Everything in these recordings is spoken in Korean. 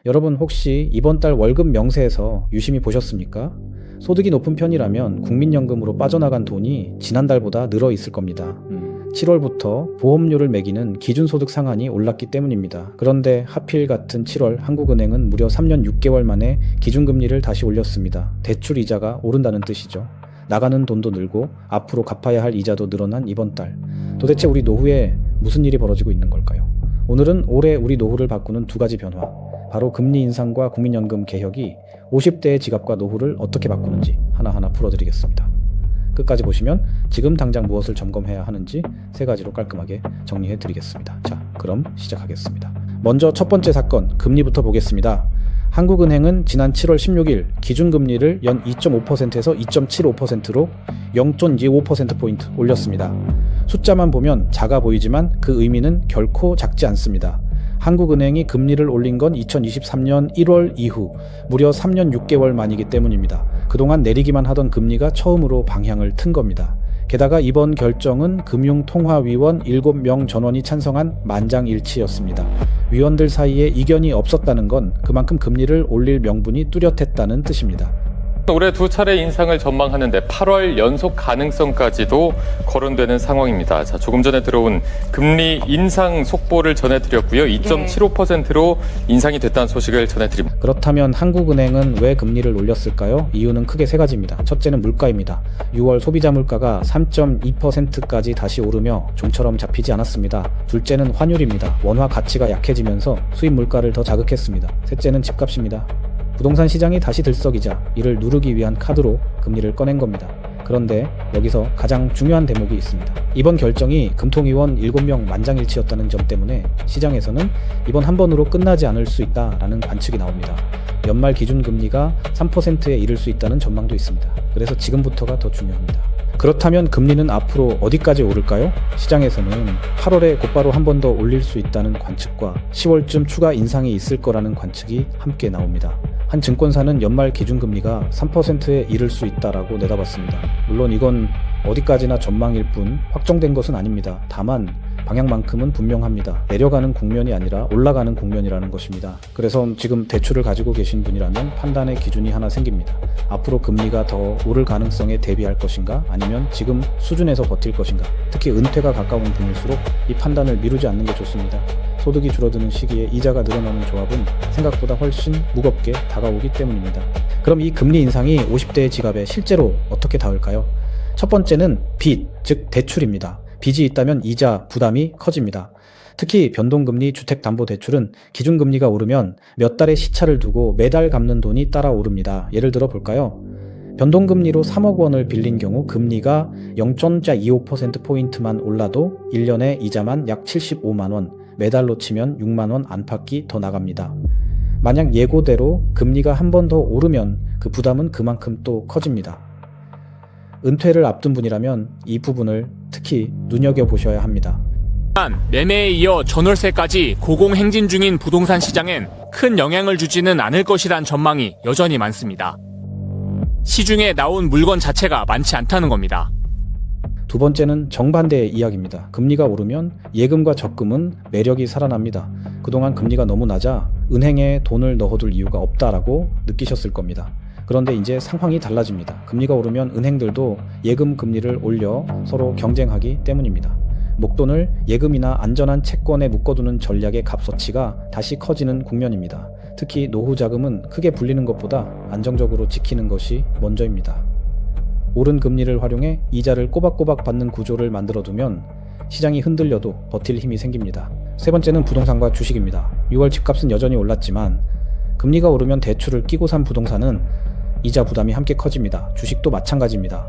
여러분 혹시 이번 달 월급 명세에서 유심히 보셨습니까? 소득이 높은 편이라면 국민연금으로 빠져나간 돈이 지난달보다 늘어 있을 겁니다. 7월부터 보험료를 매기는 기준소득 상한이 올랐기 때문입니다. 그런데 하필 같은 7월 한국은행은 무려 3년 6개월 만에 기준금리를 다시 올렸습니다. 대출 이자가 오른다는 뜻이죠. 나가는 돈도 늘고 앞으로 갚아야 할 이자도 늘어난 이번 달. 도대체 우리 노후에 무슨 일이 벌어지고 있는 걸까요? 오늘은 올해 우리 노후를 바꾸는 두 가지 변화, 바로 금리 인상과 국민연금 개혁이 50대의 지갑과 노후를 어떻게 바꾸는지 하나하나 풀어드리겠습니다. 끝까지 보시면 지금 당장 무엇을 점검해야 하는지 세 가지로 깔끔하게 정리해드리겠습니다. 자, 그럼 시작하겠습니다. 먼저 첫 번째 사건, 금리부터 보겠습니다. 한국은행은 지난 7월 16일 기준금리를 연 2.5%에서 2.75%로 0.25%포인트 올렸습니다. 숫자만 보면 작아 보이지만 그 의미는 결코 작지 않습니다. 한국은행이 금리를 올린 건 2023년 1월 이후 무려 3년 6개월 만이기 때문입니다. 그동안 내리기만 하던 금리가 처음으로 방향을 튼 겁니다. 게다가 이번 결정은 금융통화위원 7명 전원이 찬성한 만장일치였습니다. 위원들 사이에 이견이 없었다는 건 그만큼 금리를 올릴 명분이 뚜렷했다는 뜻입니다. 올해 두 차례 인상을 전망하는데 8월 연속 가능성까지도 거론되는 상황입니다. 자, 조금 전에 들어온 금리 인상 속보를 전해드렸고요. 2.75%로 인상이 됐다는 소식을 전해드립니다. 그렇다면 한국은행은 왜 금리를 올렸을까요? 이유는 크게 세 가지입니다. 첫째는 물가입니다. 6월 소비자 물가가 3.2%까지 다시 오르며 좀처럼 잡히지 않았습니다. 둘째는 환율입니다. 원화 가치가 약해지면서 수입 물가를 더 자극했습니다. 셋째는 집값입니다. 부동산 시장이 다시 들썩이자 이를 누르기 위한 카드로 금리를 꺼낸 겁니다. 그런데 여기서 가장 중요한 대목이 있습니다. 이번 결정이 금통위원 7명 만장일치였다는 점 때문에 시장에서는 이번 한 번으로 끝나지 않을 수 있다라는 관측이 나옵니다. 연말 기준금리가 3%에 이를 수 있다는 전망도 있습니다. 그래서 지금부터가 더 중요합니다. 그렇다면 금리는 앞으로 어디까지 오를까요? 시장에서는 8월에 곧바로 한 번 더 올릴 수 있다는 관측과 10월쯤 추가 인상이 있을 거라는 관측이 함께 나옵니다. 한 증권사는 연말 기준금리가 3%에 이를 수 있다라고 내다봤습니다. 물론 이건 어디까지나 전망일 뿐 확정된 것은 아닙니다. 다만 방향만큼은 분명합니다. 내려가는 국면이 아니라 올라가는 국면이라는 것입니다. 그래서 지금 대출을 가지고 계신 분이라면 판단의 기준이 하나 생깁니다. 앞으로 금리가 더 오를 가능성에 대비할 것인가, 아니면 지금 수준에서 버틸 것인가. 특히 은퇴가 가까운 분일수록 이 판단을 미루지 않는 게 좋습니다. 소득이 줄어드는 시기에 이자가 늘어나는 조합은 생각보다 훨씬 무겁게 다가오기 때문입니다. 그럼 이 금리 인상이 50대의 지갑에 실제로 어떻게 닿을까요? 첫 번째는 빚, 즉 대출입니다. 빚이 있다면 이자 부담이 커집니다. 특히 변동금리 주택담보대출은 기준금리가 오르면 몇 달의 시차를 두고 매달 갚는 돈이 따라 오릅니다. 예를 들어 볼까요? 변동금리로 3억 원을 빌린 경우 금리가 0.25%포인트만 올라도 1년에 이자만 약 75만 원, 매달로 치면 6만 원 안팎이 더 나갑니다. 만약 예고대로 금리가 한 번 더 오르면 그 부담은 그만큼 또 커집니다. 은퇴를 앞둔 분이라면 이 부분을 특히 눈여겨보셔야 합니다. 매매에 이어 전월세까지 고공행진 중인 부동산 시장엔 큰 영향을 주지는 않을 것이란 전망이 여전히 많습니다. 시중에 나온 물건 자체가 많지 않다는 겁니다. 두 번째는 정반대의 이야기입니다. 금리가 오르면 예금과 적금은 매력이 살아납니다. 그동안 금리가 너무 낮아 은행에 돈을 넣어둘 이유가 없다라고 느끼셨을 겁니다. 그런데 이제 상황이 달라집니다. 금리가 오르면 은행들도 예금 금리를 올려 서로 경쟁하기 때문입니다. 목돈을 예금이나 안전한 채권에 묶어두는 전략의 값어치가 다시 커지는 국면입니다. 특히 노후 자금은 크게 불리는 것보다 안정적으로 지키는 것이 먼저입니다. 오른 금리를 활용해 이자를 꼬박꼬박 받는 구조를 만들어두면 시장이 흔들려도 버틸 힘이 생깁니다. 세 번째는 부동산과 주식입니다. 6월 집값은 여전히 올랐지만 금리가 오르면 대출을 끼고 산 부동산은 이자 부담이 함께 커집니다. 주식도 마찬가지입니다.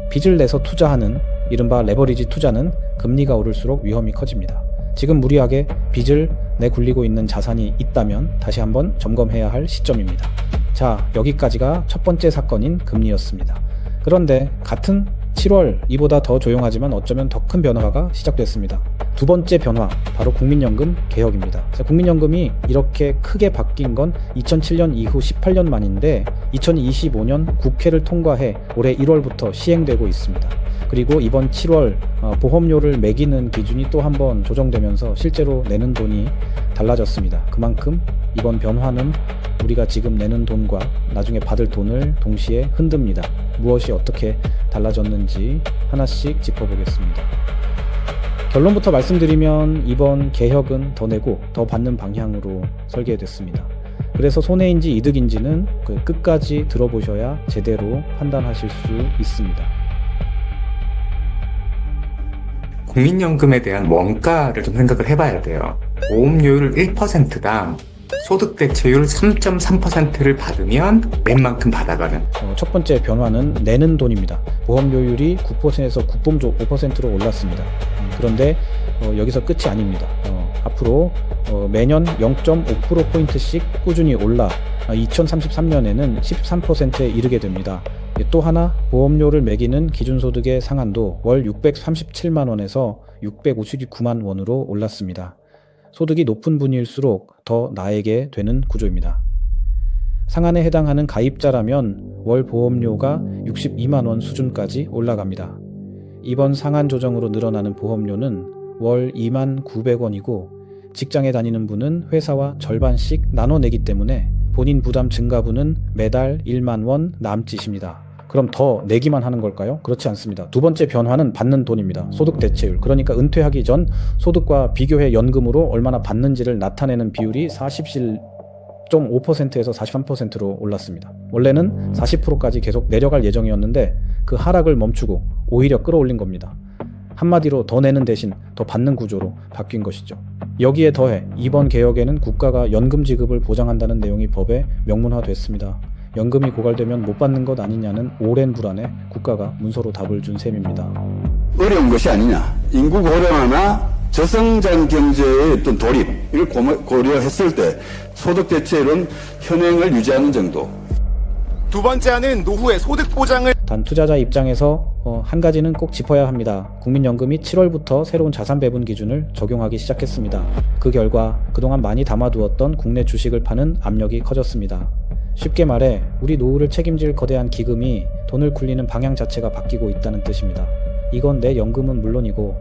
빚을 내서 투자하는 이른바 레버리지 투자는 금리가 오를수록 위험이 커집니다. 지금 무리하게 빚을 내굴리고 있는 자산이 있다면 다시 한번 점검해야 할 시점입니다. 자, 여기까지가 첫 번째 사건인 금리였습니다. 그런데 같은 7월 이보다 더 조용하지만 어쩌면 더 큰 변화가 시작됐습니다. 두 번째 변화, 바로 국민연금 개혁입니다. 국민연금이 이렇게 크게 바뀐 건 2007년 이후 18년 만인데 2025년 국회를 통과해 올해 1월부터 시행되고 있습니다. 그리고 이번 7월 보험료를 매기는 기준이 또 한 번 조정되면서 실제로 내는 돈이 달라졌습니다. 그만큼 이번 변화는 우리가 지금 내는 돈과 나중에 받을 돈을 동시에 흔듭니다. 무엇이 어떻게 달라졌는지 하나씩 짚어보겠습니다. 결론부터 말씀드리면 이번 개혁은 더 내고 더 받는 방향으로 설계됐습니다. 그래서 손해인지 이득인지는 끝까지 들어보셔야 제대로 판단하실 수 있습니다. 국민연금에 대한 원가를 좀 생각을 해봐야 돼요. 보험료율 1%당 소득 대체율 3.3%를 받으면 웬만큼 받아가는. 첫 번째 변화는 내는 돈입니다. 보험료율이 9%에서 9.5%로 올랐습니다. 그런데 여기서 끝이 아닙니다. 앞으로 매년 0.5%포인트씩 꾸준히 올라 2033년에는 13%에 이르게 됩니다. 또 하나, 보험료를 매기는 기준소득의 상한도 월 637만 원에서 659만 원으로 올랐습니다. 소득이 높은 분일수록 더 나에게 되는 구조입니다. 상한에 해당하는 가입자라면 월 보험료가 62만 원 수준까지 올라갑니다. 이번 상한 조정으로 늘어나는 보험료는 월 2만 900원이고 직장에 다니는 분은 회사와 절반씩 나눠내기 때문에 본인 부담 증가분은 매달 1만 원 남짓입니다. 그럼 더 내기만 하는 걸까요? 그렇지 않습니다. 두 번째 변화는 받는 돈입니다. 소득 대체율. 그러니까 은퇴하기 전 소득과 비교해 연금으로 얼마나 받는지를 나타내는 비율이 47.5%에서 43%로 올랐습니다. 원래는 40%까지 계속 내려갈 예정이었는데 그 하락을 멈추고 오히려 끌어올린 겁니다. 한마디로 더 내는 대신 더 받는 구조로 바뀐 것이죠. 여기에 더해 이번 개혁에는 국가가 연금 지급을 보장한다는 내용이 법에 명문화됐습니다. 연금이 고갈되면 못 받는 것 아니냐는 오랜 불안에 국가가 문서로 답을 준 셈입니다. 어려운 것이 아니냐. 인구 고령화나 저성장 경제의 어떤 돌입을 고려했을 때 소득 대체율은 현행을 유지하는 정도. 두 번째 안은 노후의 소득 보장을 단 투자자 입장에서 한 가지는 꼭 짚어야 합니다. 국민연금이 7월부터 새로운 자산 배분 기준을 적용하기 시작했습니다. 그 결과 그동안 많이 담아두었던 국내 주식을 파는 압력이 커졌습니다. 쉽게 말해 우리 노후를 책임질 거대한 기금이 돈을 굴리는 방향 자체가 바뀌고 있다는 뜻입니다. 이건 내 연금은 물론이고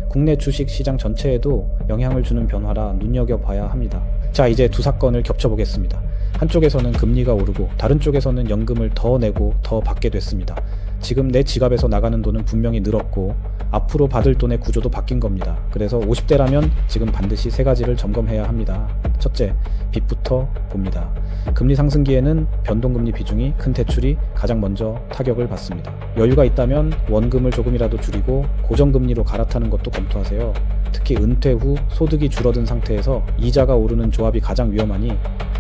국내 주식 시장 전체에도 영향을 주는 변화라 눈여겨봐야 합니다. 자, 이제 두 사건을 겹쳐보겠습니다. 한쪽에서는 금리가 오르고 다른 쪽에서는 연금을 더 내고 더 받게 됐습니다. 지금 내 지갑에서 나가는 돈은 분명히 늘었고 앞으로 받을 돈의 구조도 바뀐 겁니다. 그래서 50대라면 지금 반드시 세 가지를 점검해야 합니다. 첫째, 빚부터 봅니다. 금리 상승기에는 변동금리 비중이 큰 대출이 가장 먼저 타격을 받습니다. 여유가 있다면 원금을 조금이라도 줄이고 고정금리로 갈아타는 것도 검토하세요. 특히 은퇴 후 소득이 줄어든 상태에서 이자가 오르는 조합이 가장 위험하니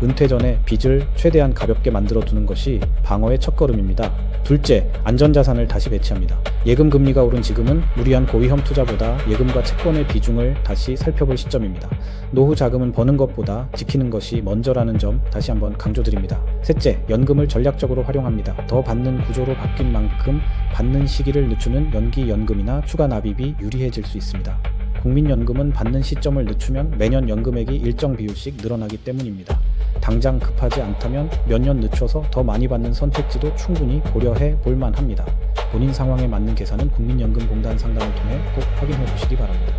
은퇴 전에 빚을 최대한 가볍게 만들어 두는 것이 방어의 첫걸음입니다. 둘째, 안전자산을 다시 배치합니다. 예금 금리가 오른 지금은 무리한 고위험 투자보다 예금과 채권의 비중을 다시 살펴볼 시점입니다. 노후 자금은 버는 것보다 지키는 것이 먼저라는 점 다시 한번 강조드립니다. 셋째, 연금을 전략적으로 활용합니다. 더 받는 구조로 바뀐 만큼 받는 시기를 늦추는 연기연금이나 추가 납입이 유리해질 수 있습니다. 국민연금은 받는 시점을 늦추면 매년 연금액이 일정 비율씩 늘어나기 때문입니다. 당장 급하지 않다면 몇 년 늦춰서 더 많이 받는 선택지도 충분히 고려해 볼만 합니다. 본인 상황에 맞는 계산은 국민연금공단 상담을 통해 꼭 확인해 보시기 바랍니다.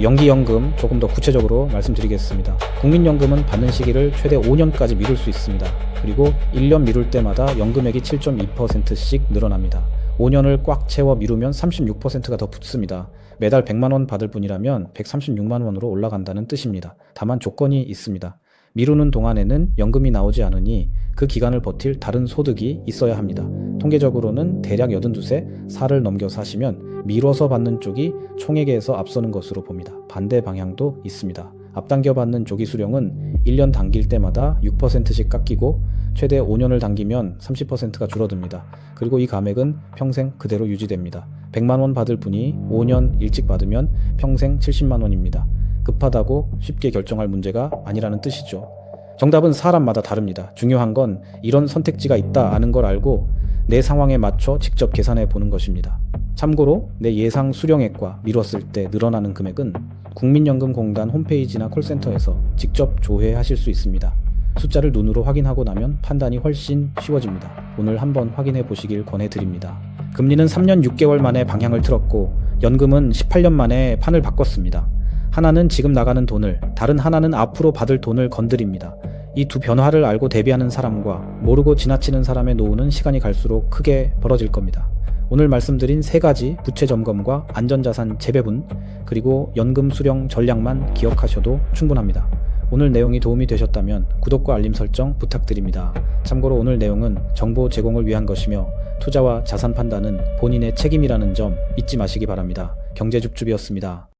연기연금 조금 더 구체적으로 말씀드리겠습니다. 국민연금은 받는 시기를 최대 5년까지 미룰 수 있습니다. 그리고 1년 미룰 때마다 연금액이 7.2%씩 늘어납니다. 5년을 꽉 채워 미루면 36%가 더 붙습니다. 매달 100만 원 받을 분이라면 136만 원으로 올라간다는 뜻입니다. 다만 조건이 있습니다. 미루는 동안에는 연금이 나오지 않으니 그 기간을 버틸 다른 소득이 있어야 합니다. 통계적으로는 대략 82세 4를 넘겨 사시면 미뤄서 받는 쪽이 총액에서 앞서는 것으로 봅니다. 반대 방향도 있습니다. 앞당겨 받는 조기 수령은 1년 당길 때마다 6%씩 깎이고 최대 5년을 당기면 30%가 줄어듭니다. 그리고 이 감액은 평생 그대로 유지됩니다. 100만 원 받을 분이 5년 일찍 받으면 평생 70만 원입니다. 급하다고 쉽게 결정할 문제가 아니라는 뜻이죠. 정답은 사람마다 다릅니다. 중요한 건 이런 선택지가 있다 아는 걸 알고 내 상황에 맞춰 직접 계산해 보는 것입니다. 참고로 내 예상 수령액과 미뤘을 때 늘어나는 금액은 국민연금공단 홈페이지나 콜센터에서 직접 조회하실 수 있습니다. 숫자를 눈으로 확인하고 나면 판단이 훨씬 쉬워집니다. 오늘 한번 확인해 보시길 권해드립니다. 금리는 3년 6개월 만에 방향을 틀었고 연금은 18년 만에 판을 바꿨습니다. 하나는 지금 나가는 돈을, 다른 하나는 앞으로 받을 돈을 건드립니다. 이 두 변화를 알고 대비하는 사람과 모르고 지나치는 사람의 노후는 시간이 갈수록 크게 벌어질 겁니다. 오늘 말씀드린 세 가지 부채 점검과 안전자산 재배분, 그리고 연금 수령 전략만 기억하셔도 충분합니다. 오늘 내용이 도움이 되셨다면 구독과 알림 설정 부탁드립니다. 참고로 오늘 내용은 정보 제공을 위한 것이며 투자와 자산 판단은 본인의 책임이라는 점 잊지 마시기 바랍니다. 경제줍줍이었습니다.